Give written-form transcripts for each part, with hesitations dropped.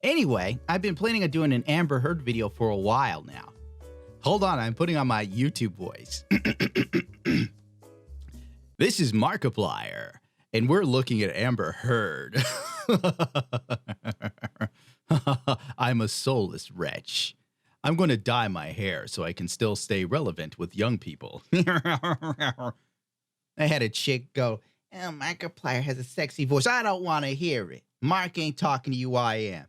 Anyway, I've been planning on doing an Amber Heard video for a while now. Hold on, I'm putting on my YouTube voice. This is Markiplier, and we're looking at Amber Heard. I'm a soulless wretch. I'm going to dye my hair so I can still stay relevant with young people. I had a chick go, "Oh, Markiplier has a sexy voice. I don't want to hear it. Mark ain't talking to you, I am."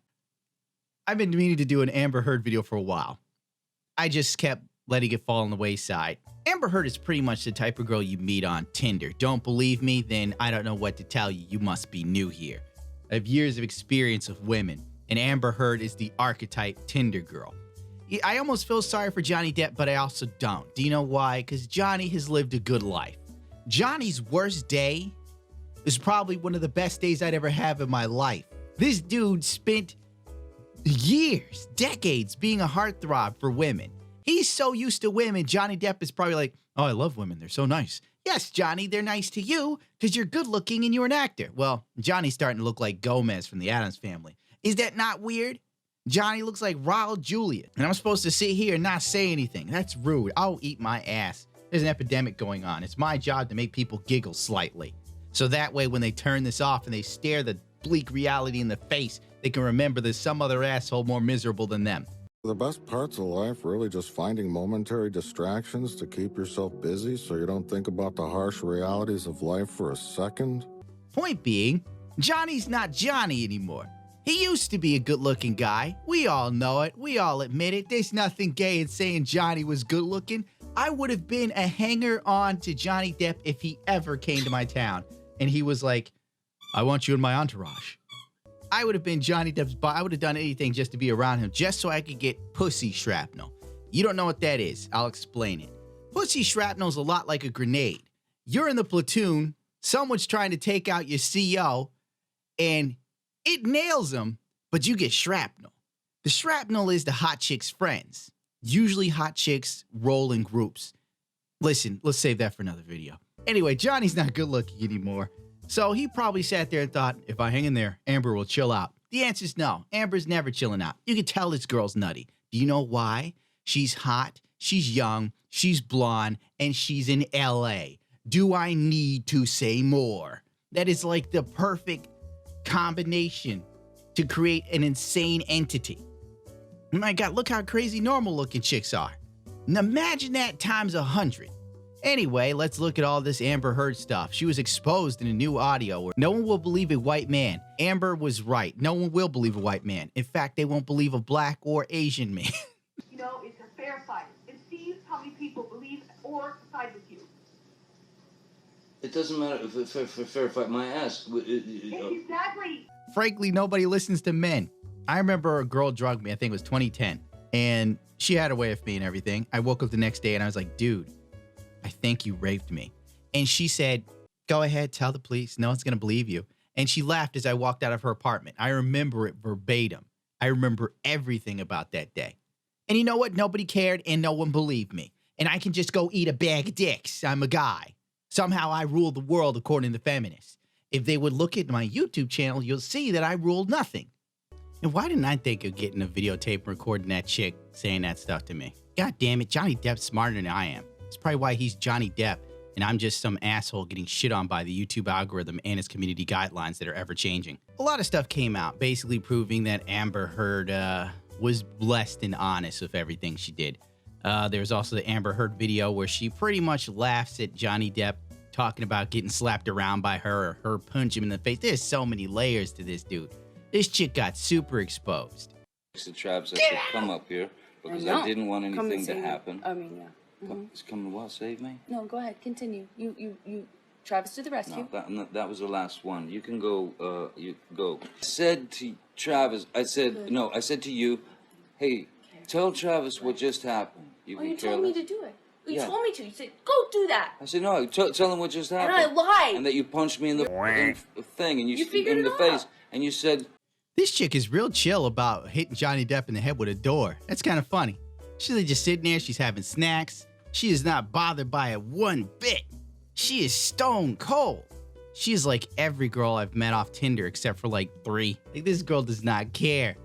I've been meaning to do an Amber Heard video for a while. I just kept letting it fall on the wayside. Amber Heard is pretty much the type of girl you meet on Tinder. Don't believe me? Then I don't know what to tell you. You must be new here. I have years of experience with women, and Amber Heard is the archetype Tinder girl. I almost feel sorry for Johnny Depp, but I also don't. Do you know why? Because Johnny has lived a good life. Johnny's worst day is probably one of the best days I'd ever have in my life. This dude spent years, decades being a heartthrob for women. He's so used to women, Johnny Depp is probably like, "Oh, I love women. They're so nice." Yes, Johnny, they're nice to you because you're good looking and you're an actor. Well, Johnny's starting to look like Gomez from the Addams Family. Is that not weird? Johnny looks like Raul Julia, and I'm supposed to sit here and not say anything. That's rude. I'll eat my ass. There's an epidemic going on. It's my job to make people giggle slightly. So that way, when they turn this off and they stare the bleak reality in the face, they can remember there's some other asshole more miserable than them. The best parts of life really just finding momentary distractions to keep yourself busy so you don't think about the harsh realities of life for a second. Point being, Johnny's not Johnny anymore. He used to be a good-looking guy. We all know it. We all admit it. There's nothing gay in saying Johnny was good-looking. I would have been a hanger-on to Johnny Depp if he ever came to my town. And he was like, "I want you in my entourage." I would have been Johnny Depp's I would have done anything just to be around him, just so I could get pussy shrapnel. You don't know what that is. I'll explain it. Pussy shrapnel is a lot like a grenade. You're in the platoon, someone's trying to take out your CO, and it nails them, but you get shrapnel. The shrapnel is the hot chick's friends. Usually hot chicks roll in groups. Listen, let's save that for another video. Anyway, Johnny's not good looking anymore. So he probably sat there and thought, if I hang in there, Amber will chill out. The answer is no. Amber's never chilling out. You can tell this girl's nutty. Do you know why? She's hot, she's young, she's blonde, and she's in LA. Do I need to say more? That is like the perfect combination to create an insane entity. My God, look how crazy normal looking chicks are. Now imagine that times 100. Anyway, let's look at all this Amber Heard stuff. She was exposed in a new audio where no one will believe a white man. Amber was right. No one will believe a white man. In fact, they won't believe a black or Asian man. You know, it's a fair fight. And see how many people believe or side with you. It doesn't matter if it's for fair fight my ass. Exactly. Frankly, nobody listens to men. I remember a girl drugged me, I think it was 2010, and she had a way of me and everything. I woke up the next day and I was like, "Dude, I think you raped me." And she said, "Go ahead, tell the police. No one's going to believe you." And she laughed as I walked out of her apartment. I remember it verbatim. I remember everything about that day. And you know what? Nobody cared and no one believed me. And I can just go eat a bag of dicks. I'm a guy. Somehow I rule the world according to feminists. If they would look at my YouTube channel, you'll see that I ruled nothing. And why didn't I think of getting a videotape and recording that chick saying that stuff to me? God damn it, Johnny Depp's smarter than I am. It's probably why he's Johnny Depp, and I'm just some asshole getting shit on by the YouTube algorithm and its community guidelines that are ever changing. A lot of stuff came out, basically proving that Amber Heard was blessed and honest with everything she did. There's also the Amber Heard video where she pretty much laughs at Johnny Depp talking about getting slapped around by her or her punch him in the face. There's so many layers to this dude. This chick got super exposed. To Travis, I said, come up here because I didn't want anything to happen. I mean, yeah. It's coming to what? Save me? No, go ahead. Continue. Travis to the rescue. No, that was the last one. You can go, you go. I said to Travis, I said to you, "Hey, tell Travis what just happened." You told me to do it. You told me to. You said, "Go do that." I said, "No, tell him what just happened." And I lied. And that you punched me in the thing, and you figured in the it face, out. and you said, This chick is real chill about hitting Johnny Depp in the head with a door. That's kind of funny. She's just sitting there, she's having snacks. She is not bothered by it one bit. She is stone cold. She is like every girl I've met off Tinder except for like 3. Like, this girl does not care.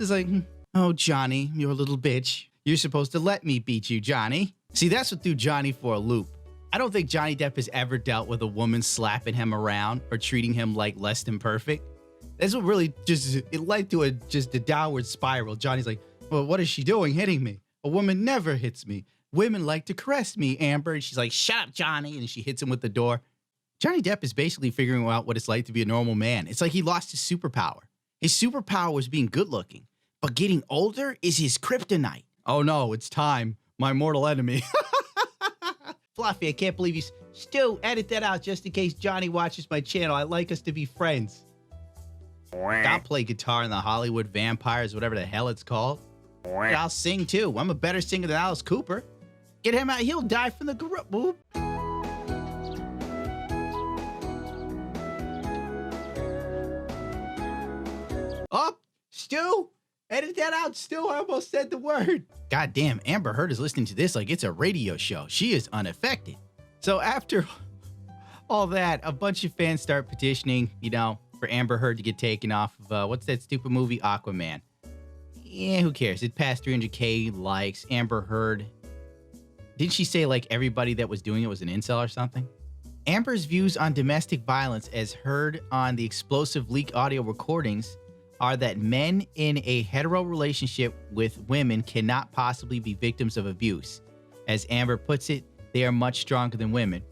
It's like, oh, Johnny, you're a little bitch. You're supposed to let me beat you, Johnny. See, that's what threw Johnny for a loop. I don't think Johnny Depp has ever dealt with a woman slapping him around or treating him like less than perfect. That's what really it led to a downward spiral. Johnny's like, well, what is she doing hitting me? A woman never hits me. Women like to caress me, Amber. And she's like, shut up, Johnny. And she hits him with the door. Johnny Depp is basically figuring out what it's like to be a normal man. It's like he lost his superpower. His superpower was being good looking, but getting older is his kryptonite. Oh no, it's time. My mortal enemy. Fluffy, I can't believe you. Stu, edit that out just in case Johnny watches my channel. I'd like us to be friends. I'll play guitar in the Hollywood Vampires, whatever the hell it's called. And I'll sing too. I'm a better singer than Alice Cooper. Get him out. He'll die from the gorilla. Boop. Oh, Stu, edit that out, Stu. I almost said the word. Goddamn, Amber Heard is listening to this like it's a radio show. She is unaffected. So after all that, a bunch of fans start petitioning, for Amber Heard to get taken off of, what's that stupid movie, Aquaman. Yeah, who cares? It passed 300K likes. Amber Heard. Didn't she say like everybody that was doing it was an incel or something? Amber's views on domestic violence as heard on the explosive leak audio recordings are that men in a hetero relationship with women cannot possibly be victims of abuse. As Amber puts it, they are much stronger than women.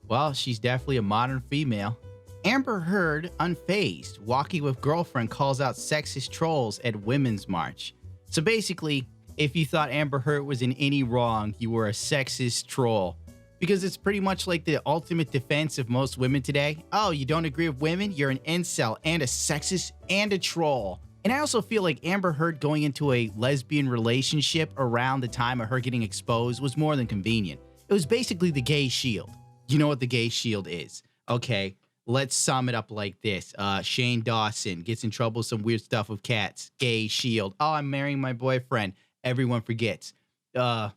Well, she's definitely a modern female. Amber Heard, unfazed, walking with girlfriend, calls out sexist trolls at Women's March. So basically, if you thought Amber Heard was in any wrong, you were a sexist troll. Because it's pretty much like the ultimate defense of most women today. Oh, you don't agree with women? You're an incel and a sexist and a troll. And I also feel like Amber Heard going into a lesbian relationship around the time of her getting exposed was more than convenient. It was basically the gay shield. You know what the gay shield is. Okay, let's sum it up like this. Shane Dawson gets in trouble with some weird stuff with cats. Gay shield. Oh, I'm marrying my boyfriend. Everyone forgets. Kevin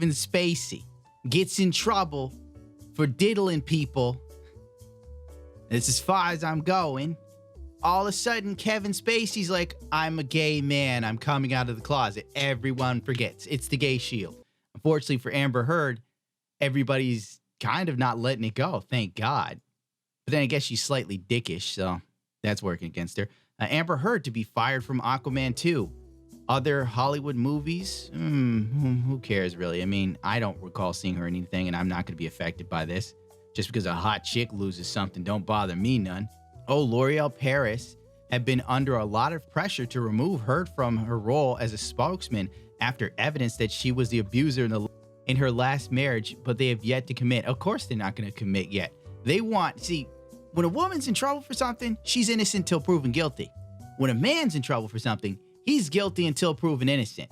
Spacey gets in trouble for diddling people. That's as far as I'm going. All of a sudden, Kevin Spacey's like, I'm a gay man. I'm coming out of the closet. Everyone forgets. It's the gay shield. Unfortunately for Amber Heard, everybody's kind of not letting it go. Thank God. But then I guess she's slightly dickish, so that's working against her. Amber Heard to be fired from Aquaman 2. Other Hollywood movies? Who cares, really? I mean, I don't recall seeing her in anything, and I'm not going to be affected by this. Just because a hot chick loses something don't bother me none. Oh, L'Oreal Paris had been under a lot of pressure to remove Heard from her role as a spokesman after evidence that she was the abuser in her last marriage, but they have yet to commit. Of course they're not going to commit yet. See, when a woman's in trouble for something, she's innocent till proven guilty. When a man's in trouble for something, he's guilty until proven innocent.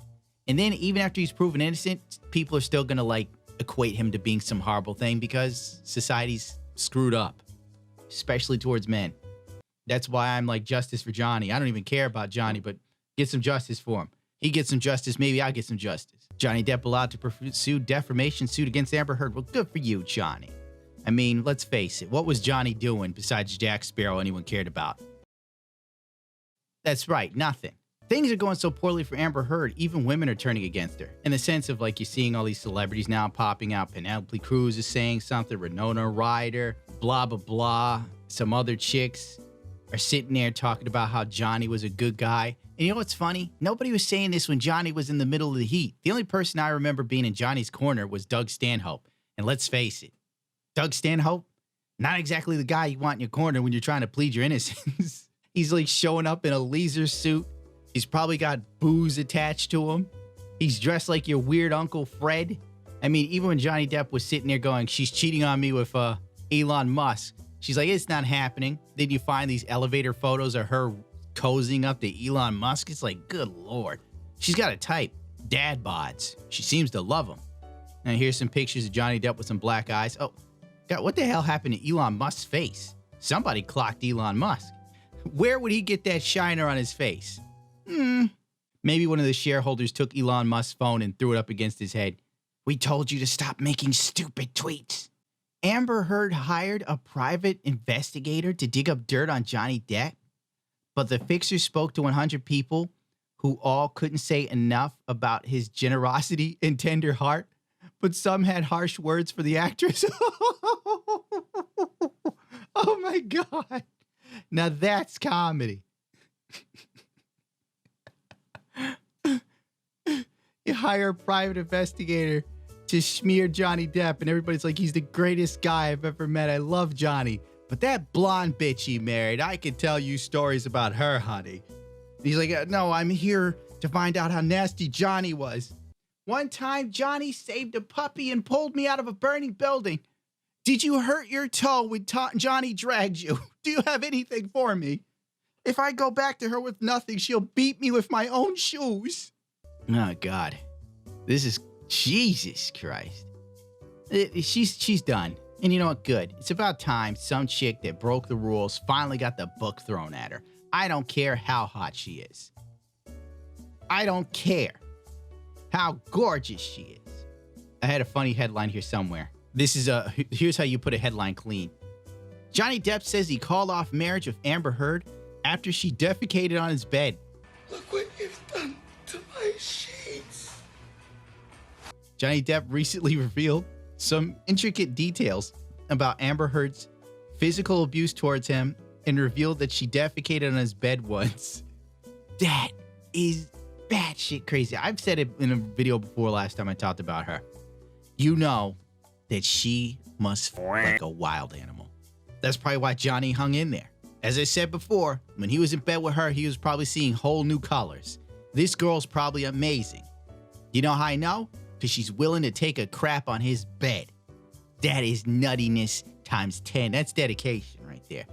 And then even after he's proven innocent, people are still going to equate him to being some horrible thing because society's screwed up, especially towards men. That's why I'm like justice for Johnny. I don't even care about Johnny, but get some justice for him. He gets some justice, maybe I get some justice. Johnny Depp allowed to pursue defamation suit against Amber Heard. Well, good for you, Johnny. I mean, let's face it. What was Johnny doing besides Jack Sparrow anyone cared about? That's right, nothing. Things are going so poorly for Amber Heard, even women are turning against her. In the sense of you're seeing all these celebrities now popping out. Penelope Cruz is saying something, Winona Ryder, blah, blah, blah. Some other chicks are sitting there talking about how Johnny was a good guy. And you know what's funny? Nobody was saying this when Johnny was in the middle of the heat. The only person I remember being in Johnny's corner was Doug Stanhope. And let's face it, Doug Stanhope, not exactly the guy you want in your corner when you're trying to plead your innocence. He's showing up in a leisure suit. He's probably got booze attached to him. He's dressed like your weird Uncle Fred. I mean, even when Johnny Depp was sitting there going, she's cheating on me with Elon Musk. She's like, it's not happening. Then you find these elevator photos of her cozying up to Elon Musk. It's like, good Lord. She's got a type. Dad bods. She seems to love him. And here's some pictures of Johnny Depp with some black eyes. Oh, God, what the hell happened to Elon Musk's face? Somebody clocked Elon Musk. Where would he get that shiner on his face? Maybe one of the shareholders took Elon Musk's phone and threw it up against his head. We told you to stop making stupid tweets. Amber Heard hired a private investigator to dig up dirt on Johnny Depp, but the fixer spoke to 100 people who all couldn't say enough about his generosity and tender heart, but some had harsh words for the actress. Oh my God. Now that's comedy. You hire a private investigator to smear Johnny Depp, and everybody's like, he's the greatest guy I've ever met. I love Johnny. But that blonde bitch he married, I could tell you stories about her, honey. He's like, no, I'm here to find out how nasty Johnny was. One time, Johnny saved a puppy and pulled me out of a burning building. Did you hurt your toe when Johnny dragged you? Do you have anything for me? If I go back to her with nothing, she'll beat me with my own shoes. Oh, God. This is... Jesus Christ. She's done. And you know what? Good. It's about time some chick that broke the rules finally got the book thrown at her. I don't care how hot she is. I don't care how gorgeous she is. I had a funny headline here somewhere. Here's how you put a headline clean. Johnny Depp says he called off marriage with Amber Heard after she defecated on his bed. Look what you've done to my sheets. Johnny Depp recently revealed some intricate details about Amber Heard's physical abuse towards him and revealed that she defecated on his bed once. That is batshit crazy. I've said it in a video before last time I talked about her. You know that she must feel like a wild animal. That's probably why Johnny hung in there. As I said before, when he was in bed with her, he was probably seeing whole new colors. This girl's probably amazing. You know how I know? Because she's willing to take a crap on his bed. That is nuttiness times 10. That's dedication right there.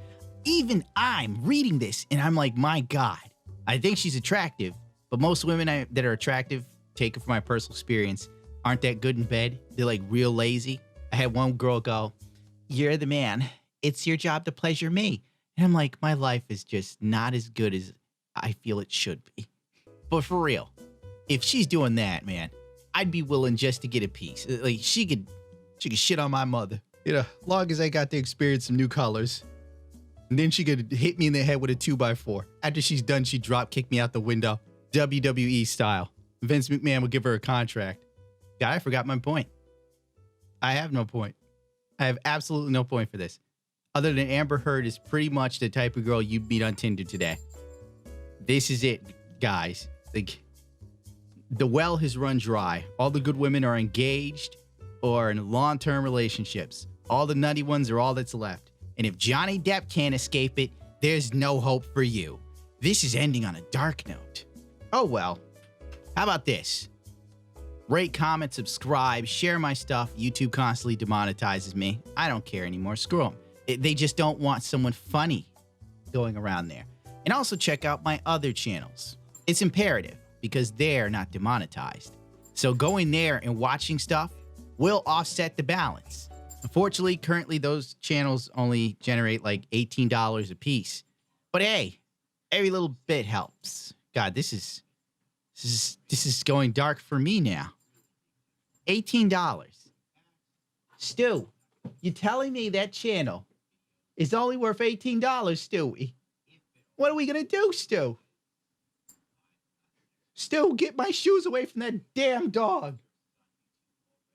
Even I'm reading this and I'm like, my God, I think she's attractive, but most women that are attractive, take it from my personal experience, aren't that good in bed. They're like real lazy. I had one girl go, you're the man. It's your job to pleasure me. And I'm like, my life is just not as good as I feel it should be. But for real, if she's doing that, man, I'd be willing just to get a piece. Like she could shit on my mother. You know, long as I got to experience some new colors. And then she could hit me in the head with a 2x4. After she's done, she'd drop kick me out the window. WWE style. Vince McMahon would give her a contract. God, I forgot my point. I have no point. I have absolutely no point for this. Other than Amber Heard is pretty much the type of girl you'd meet on Tinder today. This is it, guys. Like, the well has run dry. All the good women are engaged or in long-term relationships. All the nutty ones are all that's left. And if Johnny Depp can't escape it, there's no hope for you. This is ending on a dark note. Oh well. How about this? Rate, comment, subscribe, share my stuff. YouTube constantly demonetizes me. I don't care anymore. Screw them. They just don't want someone funny going around there. And also check out my other channels. It's imperative because they're not demonetized. So going there and watching stuff will offset the balance. Unfortunately, currently those channels only generate like $18 a piece. But hey, every little bit helps. God, this is going dark for me now. $18. Stu, you telling me that channel is only worth $18, Stewie? What are we gonna do, Stu? Stu, get my shoes away from that damn dog.